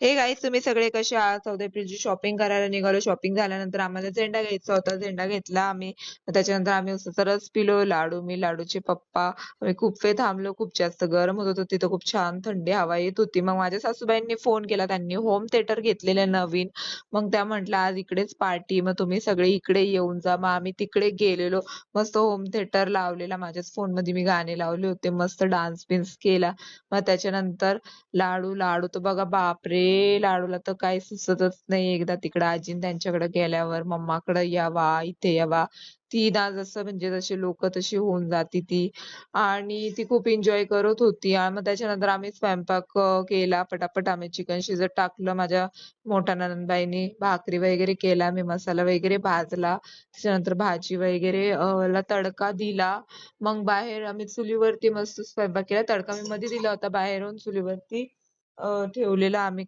हे गाईज, तुम्ही सगळे कसे आहात? 14 एप्रिलची शॉपिंग करायला निघालो. शॉपिंग झाल्यानंतर आम्हाला झेंडा घ्यायचा होता. झेंडा घेतला आम्ही. त्याच्यानंतर आम्ही उसाचा रस पिलो. मी, लाडूचे पप्पा. आम्ही खूप वेळ थांबलो. खूप जास्त गरम होत होतं तिथं. खूप छान थंडी हवा येत होती. मग माझ्या सासूबाईंनी फोन केला. त्यांनी होम थिएटर घेतलेलं नवीन. मग त्या म्हटल्या आज इकडेच पार्टी, मग तुम्ही सगळे इकडे येऊन जा. मग आम्ही तिकडे गेलेलो. मस्त होम थिएटर लावलेला. माझ्याच फोन मध्ये मी गाणे लावले होते. मस्त डान्स बिन्स केला. मग त्याच्यानंतर लाडू लाडू तर बघा, बापरे, लाडूला तर काही सुचतच नाही. एकदा तिकडे आजीन त्यांच्याकडे गेल्यावर मम्माकडे यावा, इथे यावा. ती ना जसं म्हणजे जशी लोक तशी होऊन जाती ती. आणि ती खूप एन्जॉय करत होती. आणि मग त्याच्यानंतर आम्ही स्वयंपाक केला. पटापट आम्ही चिकन शिजत टाकलं. माझ्या मोठ्या नणंदबाईंनी भाकरी वगैरे केला. मी मसाला वगैरे भाजला. त्याच्यानंतर भाजी वगैरे ला तडका दिला. मग बाहेर आम्ही चुलीवरती मस्त स्वयंपाक केला. तडका मी मध्ये दिला होता बाहेरून चुलीवरती ठेवलेला आम्ही